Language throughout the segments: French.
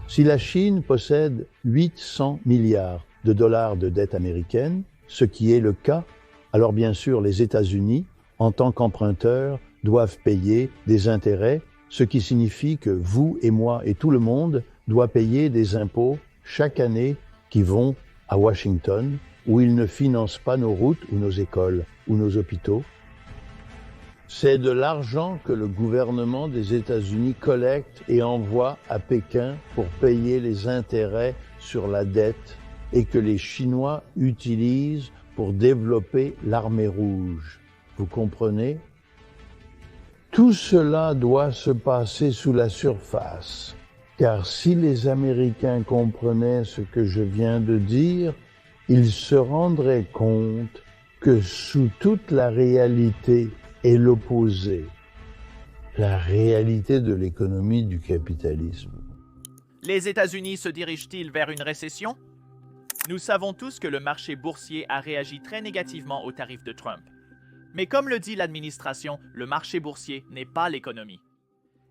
Si la Chine possède 800 milliards de dollars de dette américaine, ce qui est le cas, alors bien sûr les États-Unis, en tant qu'emprunteurs, doivent payer des intérêts, ce qui signifie que vous et moi et tout le monde doit payer des impôts chaque année qui vont à Washington, où ils ne financent pas nos routes ou nos écoles ou nos hôpitaux. C'est de l'argent que le gouvernement des États-Unis collecte et envoie à Pékin pour payer les intérêts sur la dette et que les Chinois utilisent pour développer l'armée rouge. Vous comprenez? Tout cela doit se passer sous la surface, car si les Américains comprenaient ce que je viens de dire, ils se rendraient compte que sous toute la réalité est l'opposé, la réalité de l'économie du capitalisme. Les États-Unis se dirigent-ils vers une récession? Nous savons tous que le marché boursier a réagi très négativement aux tarifs de Trump. Mais comme le dit l'administration, le marché boursier n'est pas l'économie.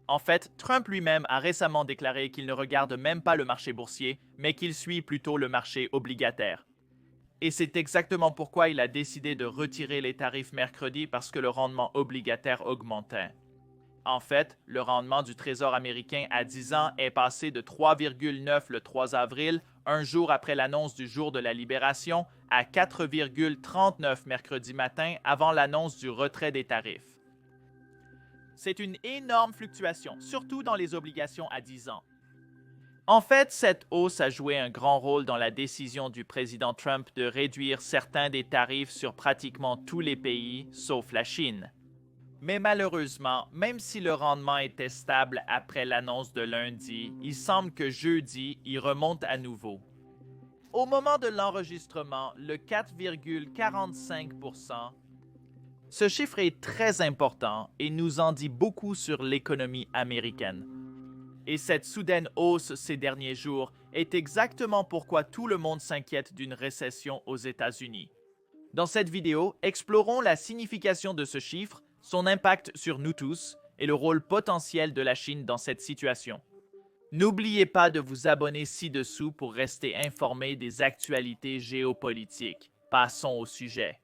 En fait, Trump lui-même a récemment déclaré qu'il ne regarde même pas le marché boursier, mais qu'il suit plutôt le marché obligataire. Et c'est exactement pourquoi il a décidé de retirer les tarifs mercredi parce que le rendement obligataire augmentait. En fait, le rendement du Trésor américain à 10 ans est passé de 3,9 le 3 avril, un jour après l'annonce du jour de la libération, à 4,39 mercredi matin avant l'annonce du retrait des tarifs. C'est une énorme fluctuation, surtout dans les obligations à 10 ans. En fait, cette hausse a joué un grand rôle dans la décision du président Trump de réduire certains des tarifs sur pratiquement tous les pays, sauf la Chine. Mais malheureusement, même si le rendement était stable après l'annonce de lundi, il semble que jeudi, il remonte à nouveau. Au moment de l'enregistrement, le 4,45%, ce chiffre est très important et nous en dit beaucoup sur l'économie américaine. Et cette soudaine hausse ces derniers jours est exactement pourquoi tout le monde s'inquiète d'une récession aux États-Unis. Dans cette vidéo, explorons la signification de ce chiffre, son impact sur nous tous et le rôle potentiel de la Chine dans cette situation. N'oubliez pas de vous abonner ci-dessous pour rester informé des actualités géopolitiques. Passons au sujet.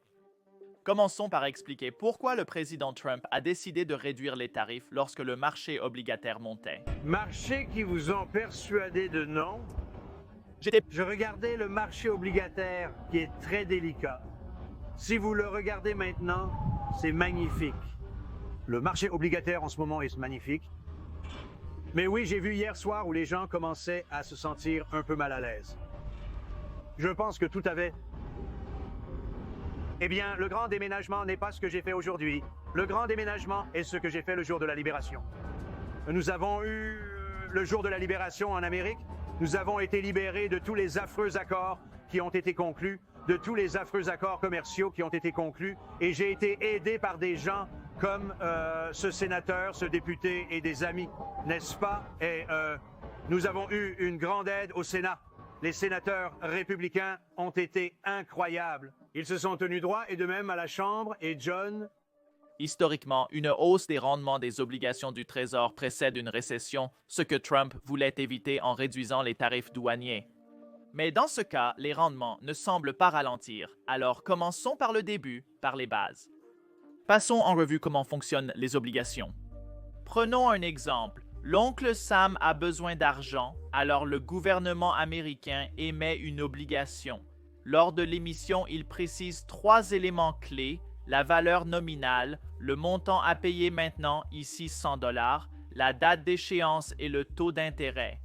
Commençons par expliquer pourquoi le président Trump a décidé de réduire les tarifs lorsque le marché obligataire montait. Marché qui vous ont persuadé de non. Je regardais le marché obligataire qui est très délicat. Si vous le regardez maintenant, c'est magnifique. Le marché obligataire en ce moment est magnifique. Mais oui, j'ai vu hier soir où les gens commençaient à se sentir un peu mal à l'aise. Je pense que tout avait... Eh bien, le grand déménagement n'est pas ce que j'ai fait aujourd'hui. Le grand déménagement est ce que j'ai fait le jour de la libération. Nous avons eu le jour de la libération en Amérique. Nous avons été libérés de tous les affreux accords qui ont été conclus, de tous les affreux accords commerciaux qui ont été conclus. Et j'ai été aidé par des gens comme ce sénateur, ce député et des amis, n'est-ce pas? Et nous avons eu une grande aide au Sénat. Les sénateurs républicains ont été incroyables. Ils se sont tenus droit et de même à la Chambre et John... Historiquement, une hausse des rendements des obligations du Trésor précède une récession, ce que Trump voulait éviter en réduisant les tarifs douaniers. Mais dans ce cas, les rendements ne semblent pas ralentir, alors commençons par le début, par les bases. Passons en revue comment fonctionnent les obligations. Prenons un exemple. L'oncle Sam a besoin d'argent, alors le gouvernement américain émet une obligation. Lors de l'émission, il précise 3 éléments clés: la valeur nominale, le montant à payer maintenant, ici 100 $, la date d'échéance et le taux d'intérêt.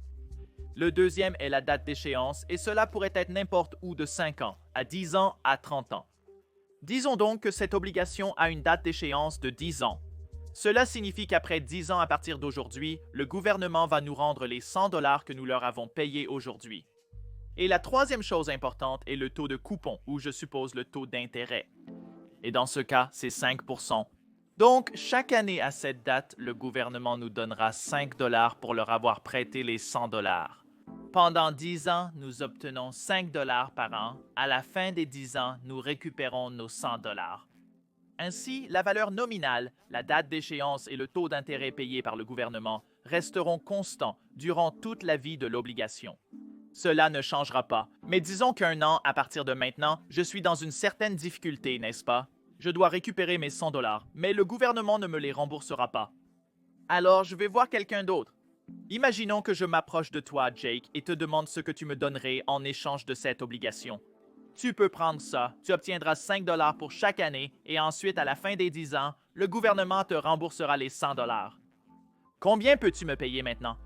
Le deuxième est la date d'échéance et cela pourrait être n'importe où de 5 ans, à 10 ans, à 30 ans. Disons donc que cette obligation a une date d'échéance de 10 ans. Cela signifie qu'après 10 ans à partir d'aujourd'hui, le gouvernement va nous rendre les 100 $ que nous leur avons payés aujourd'hui. Et la troisième chose importante est le taux de coupon, ou je suppose le taux d'intérêt. Et dans ce cas, c'est 5%. Donc, chaque année à cette date, le gouvernement nous donnera 5 $ pour leur avoir prêté les 100 $. Pendant 10 ans, nous obtenons 5 $ par an. À la fin des 10 ans, nous récupérons nos 100 $. Ainsi, la valeur nominale, la date d'échéance et le taux d'intérêt payé par le gouvernement resteront constants durant toute la vie de l'obligation. Cela ne changera pas, mais disons qu'un an à partir de maintenant, je suis dans une certaine difficulté, n'est-ce pas? Je dois récupérer mes 100 $, mais le gouvernement ne me les remboursera pas. Alors, je vais voir quelqu'un d'autre. Imaginons que je m'approche de toi, Jake, et te demande ce que tu me donnerais en échange de cette obligation. Tu peux prendre ça, tu obtiendras 5 $ pour chaque année, et ensuite, à la fin des 10 ans, le gouvernement te remboursera les 100 $. Combien peux-tu me payer maintenant?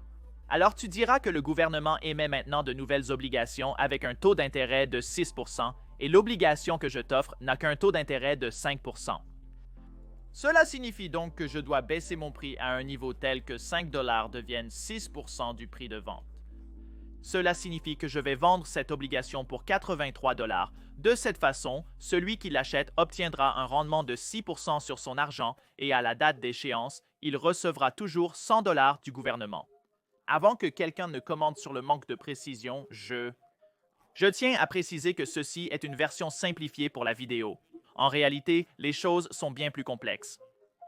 Alors tu diras que le gouvernement émet maintenant de nouvelles obligations avec un taux d'intérêt de 6 % et l'obligation que je t'offre n'a qu'un taux d'intérêt de 5 %. Cela signifie donc que je dois baisser mon prix à un niveau tel que 5 $ deviennent 6 % du prix de vente. Cela signifie que je vais vendre cette obligation pour 83 $. De cette façon, celui qui l'achète obtiendra un rendement de 6 % sur son argent et à la date d'échéance, il recevra toujours 100 $ du gouvernement. Avant que quelqu'un ne commente sur le manque de précision, je tiens à préciser que ceci est une version simplifiée pour la vidéo. En réalité, les choses sont bien plus complexes.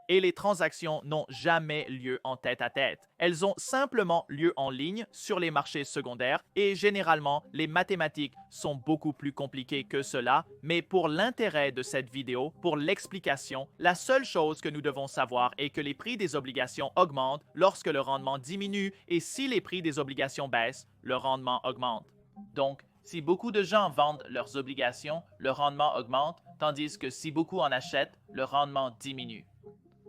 Et les transactions n'ont jamais lieu en tête-à-tête. Elles ont simplement lieu en ligne sur les marchés secondaires et généralement, les mathématiques sont beaucoup plus compliquées que cela, mais pour l'intérêt de cette vidéo, pour l'explication, la seule chose que nous devons savoir est que les prix des obligations augmentent lorsque le rendement diminue et si les prix des obligations baissent, le rendement augmente. Donc, si beaucoup de gens vendent leurs obligations, le rendement augmente, tandis que si beaucoup en achètent, le rendement diminue.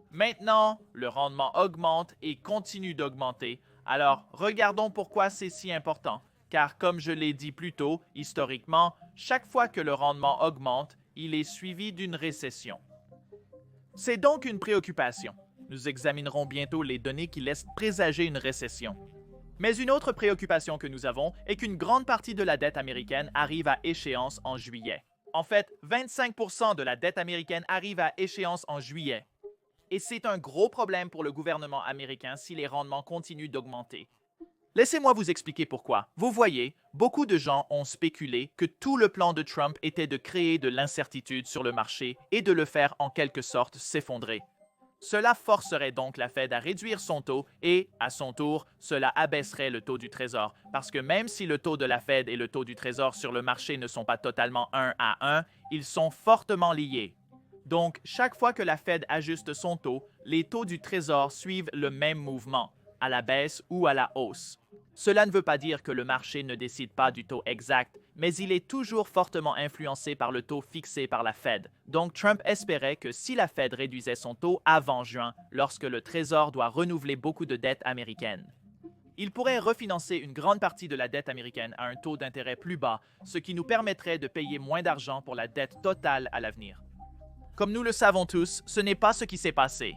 Maintenant, le rendement augmente et continue d'augmenter. Alors, regardons pourquoi c'est si important. Car comme je l'ai dit plus tôt, historiquement, chaque fois que le rendement augmente, il est suivi d'une récession. C'est donc une préoccupation. Nous examinerons bientôt les données qui laissent présager une récession. Mais une autre préoccupation que nous avons est qu'une grande partie de la dette américaine arrive à échéance en juillet. En fait, 25 % de la dette américaine arrive à échéance en juillet. Et c'est un gros problème pour le gouvernement américain si les rendements continuent d'augmenter. Laissez-moi vous expliquer pourquoi. Vous voyez, beaucoup de gens ont spéculé que tout le plan de Trump était de créer de l'incertitude sur le marché et de le faire en quelque sorte s'effondrer. Cela forcerait donc la Fed à réduire son taux et, à son tour, cela abaisserait le taux du Trésor. Parce que même si le taux de la Fed et le taux du Trésor sur le marché ne sont pas totalement 1 à 1, ils sont fortement liés. Donc, chaque fois que la Fed ajuste son taux, les taux du Trésor suivent le même mouvement, à la baisse ou à la hausse. Cela ne veut pas dire que le marché ne décide pas du taux exact, mais il est toujours fortement influencé par le taux fixé par la Fed. Donc, Trump espérait que si la Fed réduisait son taux avant juin, lorsque le Trésor doit renouveler beaucoup de dettes américaines, il pourrait refinancer une grande partie de la dette américaine à un taux d'intérêt plus bas, ce qui nous permettrait de payer moins d'argent pour la dette totale à l'avenir. Comme nous le savons tous, ce n'est pas ce qui s'est passé.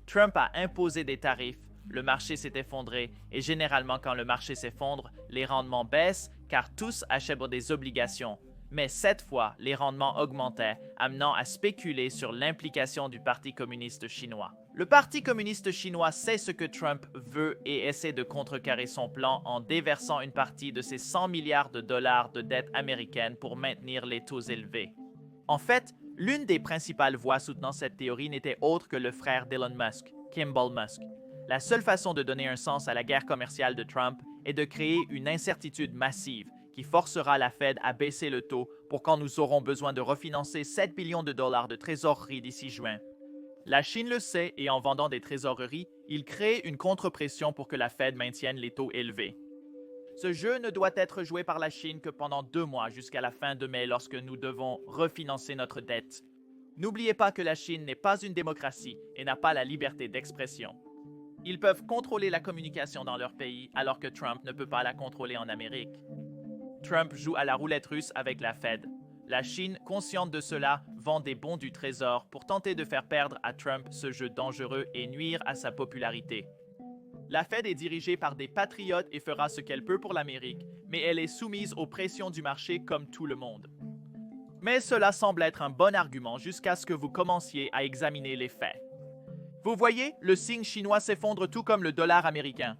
Trump a imposé des tarifs, le marché s'est effondré et généralement quand le marché s'effondre, les rendements baissent car tous achètent des obligations. Mais cette fois, les rendements augmentaient, amenant à spéculer sur l'implication du Parti communiste chinois. Le Parti communiste chinois sait ce que Trump veut et essaie de contrecarrer son plan en déversant une partie de ses 100 milliards de dollars de dette américaine pour maintenir les taux élevés. En fait, l'une des principales voix soutenant cette théorie n'était autre que le frère d'Elon Musk, Kimball Musk. La seule façon de donner un sens à la guerre commerciale de Trump est de créer une incertitude massive qui forcera la Fed à baisser le taux pour quand nous aurons besoin de refinancer 7 billions de dollars de trésorerie d'ici juin. La Chine le sait et en vendant des trésoreries, il crée une contre-pression pour que la Fed maintienne les taux élevés. Ce jeu ne doit être joué par la Chine que pendant 2 mois jusqu'à la fin de mai lorsque nous devons refinancer notre dette. N'oubliez pas que la Chine n'est pas une démocratie et n'a pas la liberté d'expression. Ils peuvent contrôler la communication dans leur pays alors que Trump ne peut pas la contrôler en Amérique. Trump joue à la roulette russe avec la Fed. La Chine, consciente de cela, vend des bons du Trésor pour tenter de faire perdre à Trump ce jeu dangereux et nuire à sa popularité. La Fed est dirigée par des patriotes et fera ce qu'elle peut pour l'Amérique, mais elle est soumise aux pressions du marché comme tout le monde. Mais cela semble être un bon argument jusqu'à ce que vous commenciez à examiner les faits. Vous voyez, le signe chinois s'effondre tout comme le dollar américain.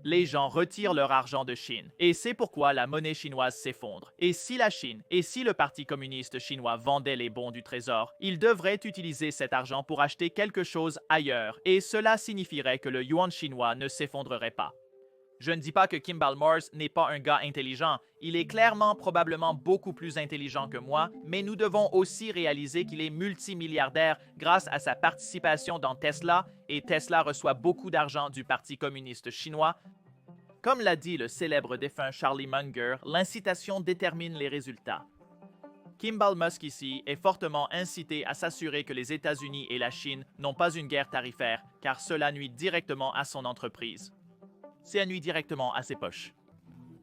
les gens retirent leur argent de Chine. Et c'est pourquoi la monnaie chinoise s'effondre. Et si la Chine, et si le Parti communiste chinois vendait les bons du Trésor, ils devraient utiliser cet argent pour acheter quelque chose ailleurs. Et cela signifierait que le yuan chinois ne s'effondrerait pas. Je ne dis pas que Kimball Morse n'est pas un gars intelligent. Il est clairement probablement beaucoup plus intelligent que moi, mais nous devons aussi réaliser qu'il est multimilliardaire grâce à sa participation dans Tesla, et Tesla reçoit beaucoup d'argent du Parti communiste chinois. Comme l'a dit le célèbre défunt Charlie Munger, l'incitation détermine les résultats. Kimball Musk ici est fortement incité à s'assurer que les États-Unis et la Chine n'ont pas une guerre tarifaire, car cela nuit directement à son entreprise. Ça nuit directement à ses poches.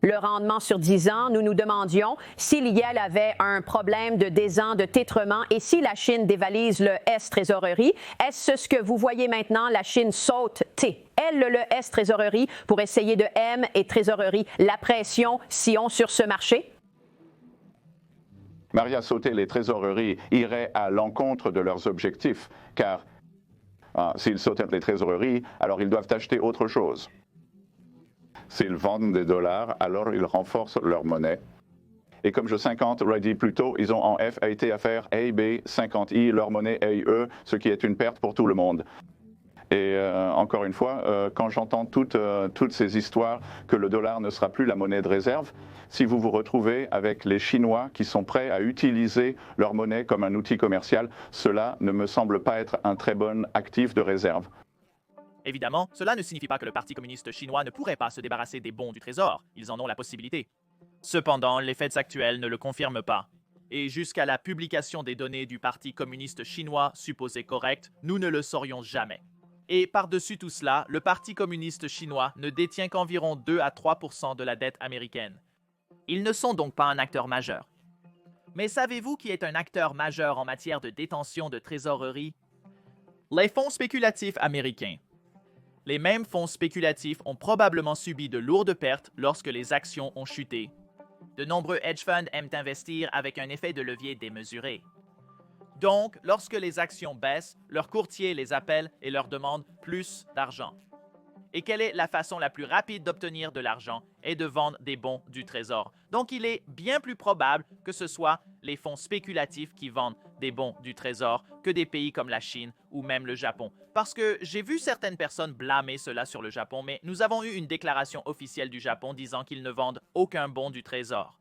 Le rendement sur 10 ans, nous nous demandions si l'IEL avait un problème de 10 ans de titrement et si la Chine dévalise le S-Trésorerie. Est-ce ce que vous voyez maintenant? La Chine saute T. Elle, le S-Trésorerie, pour essayer de M et Trésorerie. La pression, Sion, sur ce marché? Maria, sauter les trésoreries irait à l'encontre de leurs objectifs, car s'ils sautent les trésoreries, alors ils doivent acheter autre chose. S'ils vendent des dollars, alors ils renforcent leur monnaie. Et comme je 50 dit plus tôt, ils ont en FAT à faire A, B, 50I, leur monnaie AE, ce qui est une perte pour tout le monde. Et encore une fois, quand j'entends toutes ces histoires que le dollar ne sera plus la monnaie de réserve, si vous vous retrouvez avec les Chinois qui sont prêts à utiliser leur monnaie comme un outil commercial, cela ne me semble pas être un très bon actif de réserve. Évidemment, cela ne signifie pas que le Parti communiste chinois ne pourrait pas se débarrasser des bons du Trésor. Ils en ont la possibilité. Cependant, les faits actuels ne le confirment pas. Et jusqu'à la publication des données du Parti communiste chinois supposées correctes, nous ne le saurions jamais. Et par-dessus tout cela, le Parti communiste chinois ne détient qu'environ 2 à 3% de la dette américaine. Ils ne sont donc pas un acteur majeur. Mais savez-vous qui est un acteur majeur en matière de détention de trésorerie? Les fonds spéculatifs américains. Les mêmes fonds spéculatifs ont probablement subi de lourdes pertes lorsque les actions ont chuté. De nombreux hedge funds aiment investir avec un effet de levier démesuré. Donc, lorsque les actions baissent, leurs courtiers les appellent et leur demandent plus d'argent. Et quelle est la façon la plus rapide d'obtenir de l'argent et de vendre des bons du Trésor? Donc, il est bien plus probable que ce soit les fonds spéculatifs qui vendent des bons du Trésor que des pays comme la Chine ou même le Japon. Parce que j'ai vu certaines personnes blâmer cela sur le Japon, mais nous avons eu une déclaration officielle du Japon disant qu'ils ne vendent aucun bon du Trésor.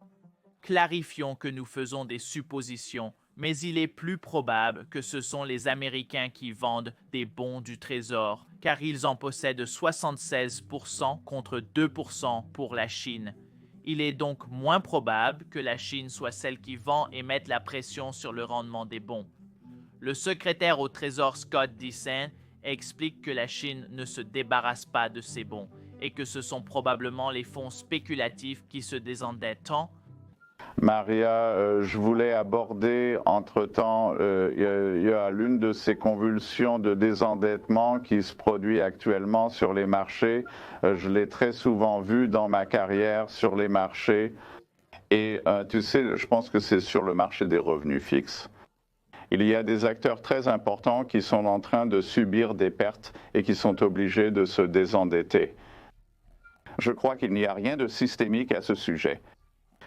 Clarifions que nous faisons des suppositions, mais il est plus probable que ce sont les Américains qui vendent des bons du Trésor, car ils en possèdent 76% contre 2% pour la Chine. Il est donc moins probable que la Chine soit celle qui vend et mette la pression sur le rendement des bons. Le secrétaire au Trésor Scott Dixon explique que la Chine ne se débarrasse pas de ses bons et que ce sont probablement les fonds spéculatifs qui se désendettent tant. Maria, je voulais aborder entre-temps, il y a l'une de ces convulsions de désendettement qui se produit actuellement sur les marchés. Je l'ai très souvent vu dans ma carrière sur les marchés. Et tu sais, je pense que c'est sur le marché des revenus fixes. Il y a des acteurs très importants qui sont en train de subir des pertes et qui sont obligés de se désendetter. Je crois qu'il n'y a rien de systémique à ce sujet.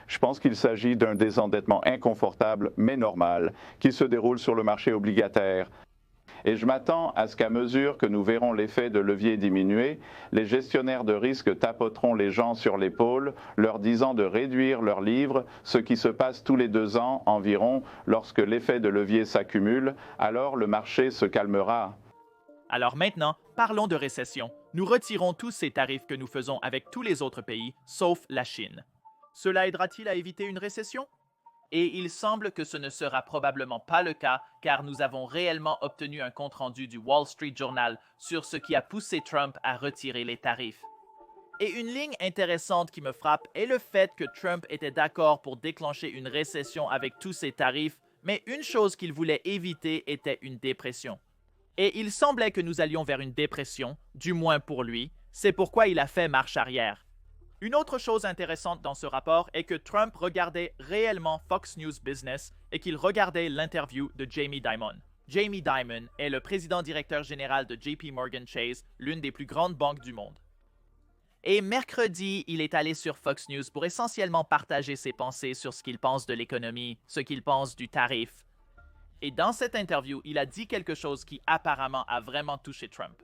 Je pense qu'il s'agit d'un désendettement inconfortable mais normal qui se déroule sur le marché obligataire. Et je m'attends à ce qu'à mesure que nous verrons l'effet de levier diminuer, les gestionnaires de risque tapoteront les gens sur l'épaule, leur disant de réduire leurs livres, ce qui se passe tous les 2 ans environ lorsque l'effet de levier s'accumule, alors le marché se calmera. Alors maintenant, parlons de récession. Nous retirons tous ces tarifs que nous faisons avec tous les autres pays, sauf la Chine. Cela aidera-t-il à éviter une récession? Et il semble que ce ne sera probablement pas le cas, car nous avons réellement obtenu un compte-rendu du Wall Street Journal sur ce qui a poussé Trump à retirer les tarifs. Et une ligne intéressante qui me frappe est le fait que Trump était d'accord pour déclencher une récession avec tous ces tarifs, mais une chose qu'il voulait éviter était une dépression. Et il semblait que nous allions vers une dépression, du moins pour lui, c'est pourquoi il a fait marche arrière. Une autre chose intéressante dans ce rapport est que Trump regardait réellement Fox News Business et qu'il regardait l'interview de Jamie Dimon. Jamie Dimon est le président-directeur général de JP Morgan Chase, l'une des plus grandes banques du monde. Et mercredi, il est allé sur Fox News pour essentiellement partager ses pensées sur ce qu'il pense de l'économie, ce qu'il pense du tarif. Et dans cette interview, il a dit quelque chose qui apparemment a vraiment touché Trump.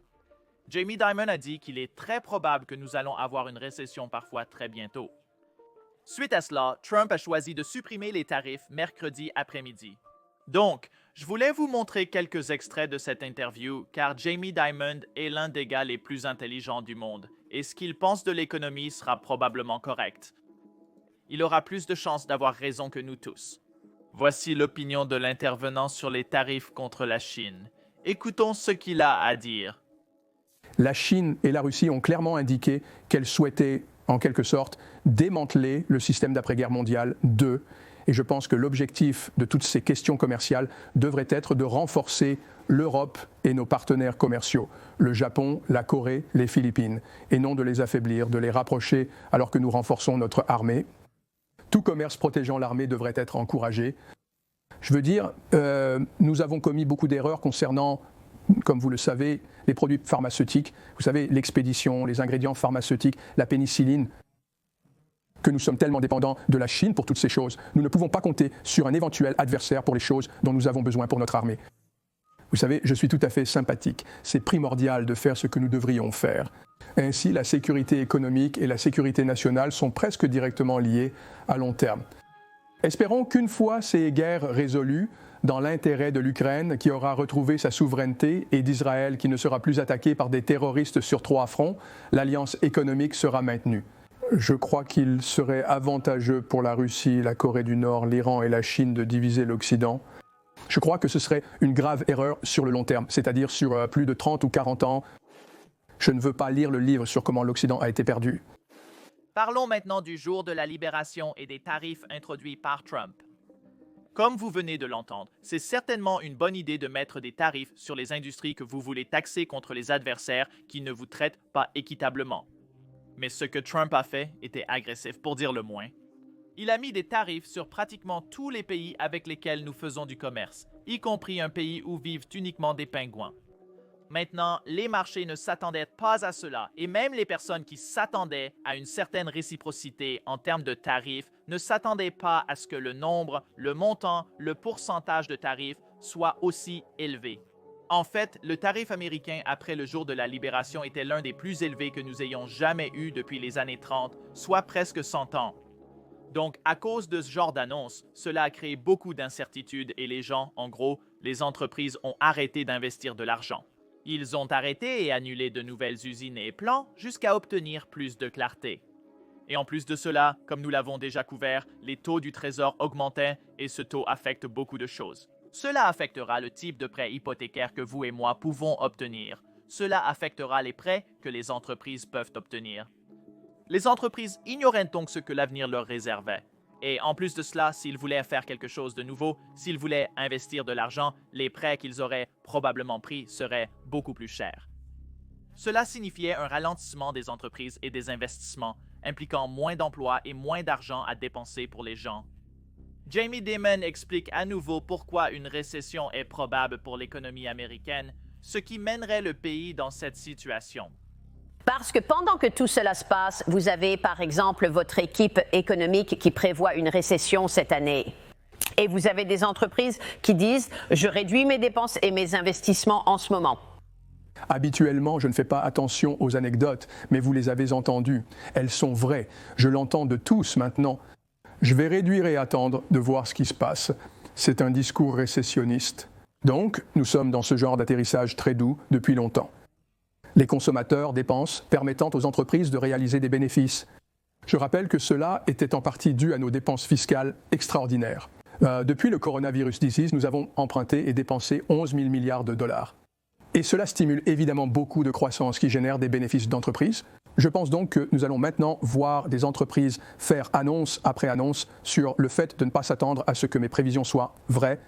Jamie Dimon a dit qu'il est très probable que nous allons avoir une récession parfois très bientôt. Suite à cela, Trump a choisi de supprimer les tarifs mercredi après-midi. Donc, je voulais vous montrer quelques extraits de cette interview car Jamie Dimon est l'un des gars les plus intelligents du monde et ce qu'il pense de l'économie sera probablement correct. Il aura plus de chances d'avoir raison que nous tous. Voici l'opinion de l'intervenant sur les tarifs contre la Chine. Écoutons ce qu'il a à dire. La Chine et la Russie ont clairement indiqué qu'elles souhaitaient, en quelque sorte, démanteler le système d'après-guerre mondiale 2. Et je pense que l'objectif de toutes ces questions commerciales devrait être de renforcer l'Europe et nos partenaires commerciaux, le Japon, la Corée, les Philippines, et non de les affaiblir, de les rapprocher alors que nous renforçons notre armée. Tout commerce protégeant l'armée devrait être encouragé. Je veux dire, nous avons commis beaucoup d'erreurs concernant, comme vous le savez, les produits pharmaceutiques. Vous savez, l'expédition, les ingrédients pharmaceutiques, la pénicilline, que nous sommes tellement dépendants de la Chine pour toutes ces choses. Nous ne pouvons pas compter sur un éventuel adversaire pour les choses dont nous avons besoin pour notre armée. Vous savez, je suis tout à fait sympathique. C'est primordial de faire ce que nous devrions faire. Ainsi, la sécurité économique et la sécurité nationale sont presque directement liées à long terme. Espérons qu'une fois ces guerres résolues, dans l'intérêt de l'Ukraine qui aura retrouvé sa souveraineté et d'Israël qui ne sera plus attaqué par des terroristes sur 3 fronts, l'alliance économique sera maintenue. Je crois qu'il serait avantageux pour la Russie, la Corée du Nord, l'Iran et la Chine de diviser l'Occident. Je crois que ce serait une grave erreur sur le long terme, c'est-à-dire sur plus de 30 ou 40 ans. Je ne veux pas lire le livre sur comment l'Occident a été perdu. Parlons maintenant du jour de la libération et des tarifs introduits par Trump. Comme vous venez de l'entendre, c'est certainement une bonne idée de mettre des tarifs sur les industries que vous voulez taxer contre les adversaires qui ne vous traitent pas équitablement. Mais ce que Trump a fait était agressif, pour dire le moins. Il a mis des tarifs sur pratiquement tous les pays avec lesquels nous faisons du commerce, y compris un pays où vivent uniquement des pingouins. Maintenant, les marchés ne s'attendaient pas à cela, et même les personnes qui s'attendaient à une certaine réciprocité en termes de tarifs ne s'attendaient pas à ce que le nombre, le montant, le pourcentage de tarifs soit aussi élevé. En fait, le tarif américain après le jour de la libération était l'un des plus élevés que nous ayons jamais eu depuis les années 30, soit presque 100 ans. Donc, à cause de ce genre d'annonce, cela a créé beaucoup d'incertitudes et les gens, en gros, les entreprises ont arrêté d'investir de l'argent. Ils ont arrêté et annulé de nouvelles usines et plans jusqu'à obtenir plus de clarté. Et en plus de cela, comme nous l'avons déjà couvert, les taux du Trésor augmentaient et ce taux affecte beaucoup de choses. Cela affectera le type de prêt hypothécaire que vous et moi pouvons obtenir. Cela affectera les prêts que les entreprises peuvent obtenir. Les entreprises ignoraient donc ce que l'avenir leur réservait. Et en plus de cela, s'ils voulaient faire quelque chose de nouveau, s'ils voulaient investir de l'argent, les prêts qu'ils auraient probablement pris seraient beaucoup plus chers. Cela signifiait un ralentissement des entreprises et des investissements, impliquant moins d'emplois et moins d'argent à dépenser pour les gens. Jamie Dimon explique à nouveau pourquoi une récession est probable pour l'économie américaine, ce qui mènerait le pays dans cette situation. Parce que pendant que tout cela se passe, vous avez par exemple votre équipe économique qui prévoit une récession cette année. Et vous avez des entreprises qui disent « je réduis mes dépenses et mes investissements en ce moment ». Habituellement, je ne fais pas attention aux anecdotes, mais vous les avez entendues. Elles sont vraies. Je l'entends de tous maintenant. Je vais réduire et attendre de voir ce qui se passe. C'est un discours récessionniste. Donc, nous sommes dans ce genre d'atterrissage très doux depuis longtemps. Les consommateurs dépensent, permettant aux entreprises de réaliser des bénéfices. Je rappelle que cela était en partie dû à nos dépenses fiscales extraordinaires. Depuis le coronavirus disease, nous avons emprunté et dépensé 11 000 milliards de dollars. Et cela stimule évidemment beaucoup de croissance qui génère des bénéfices d'entreprise. Je pense donc que nous allons maintenant voir des entreprises faire annonce après annonce sur le fait de ne pas s'attendre à ce que mes prévisions soient vraies.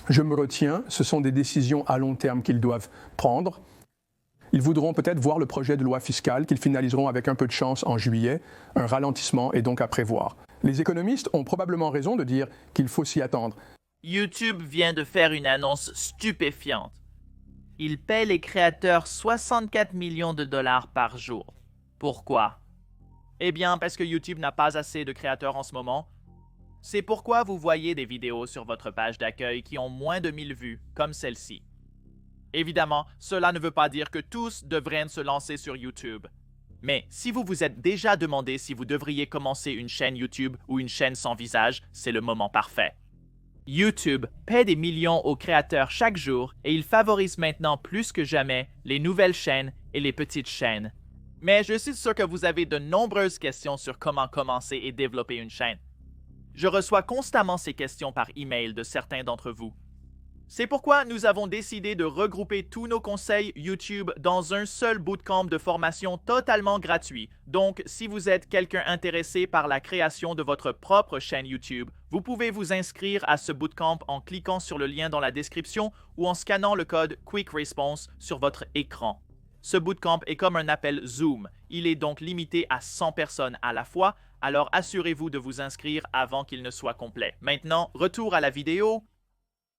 Je me retiens, ce sont des décisions à long terme qu'ils doivent prendre. Ils voudront peut-être voir le projet de loi fiscale qu'ils finaliseront avec un peu de chance en juillet. Un ralentissement est donc à prévoir. Les économistes ont probablement raison de dire qu'il faut s'y attendre. YouTube vient de faire une annonce stupéfiante. Il paie les créateurs 64 millions de dollars par jour. Pourquoi? Eh bien, parce que YouTube n'a pas assez de créateurs en ce moment. C'est pourquoi vous voyez des vidéos sur votre page d'accueil qui ont moins de 1000 vues, comme celle-ci. Évidemment, cela ne veut pas dire que tous devraient se lancer sur YouTube. Mais si vous vous êtes déjà demandé si vous devriez commencer une chaîne YouTube ou une chaîne sans visage, c'est le moment parfait. YouTube paie des millions aux créateurs chaque jour et il favorise maintenant plus que jamais les nouvelles chaînes et les petites chaînes. Mais je suis sûr que vous avez de nombreuses questions sur comment commencer et développer une chaîne. Je reçois constamment ces questions par email de certains d'entre vous. C'est pourquoi nous avons décidé de regrouper tous nos conseils YouTube dans un seul bootcamp de formation totalement gratuit. Donc, si vous êtes quelqu'un intéressé par la création de votre propre chaîne YouTube, vous pouvez vous inscrire à ce bootcamp en cliquant sur le lien dans la description ou en scannant le code Quick Response sur votre écran. Ce bootcamp est comme un appel Zoom. Il est donc limité à 100 personnes à la fois, alors assurez-vous de vous inscrire avant qu'il ne soit complet. Maintenant, retour à la vidéo.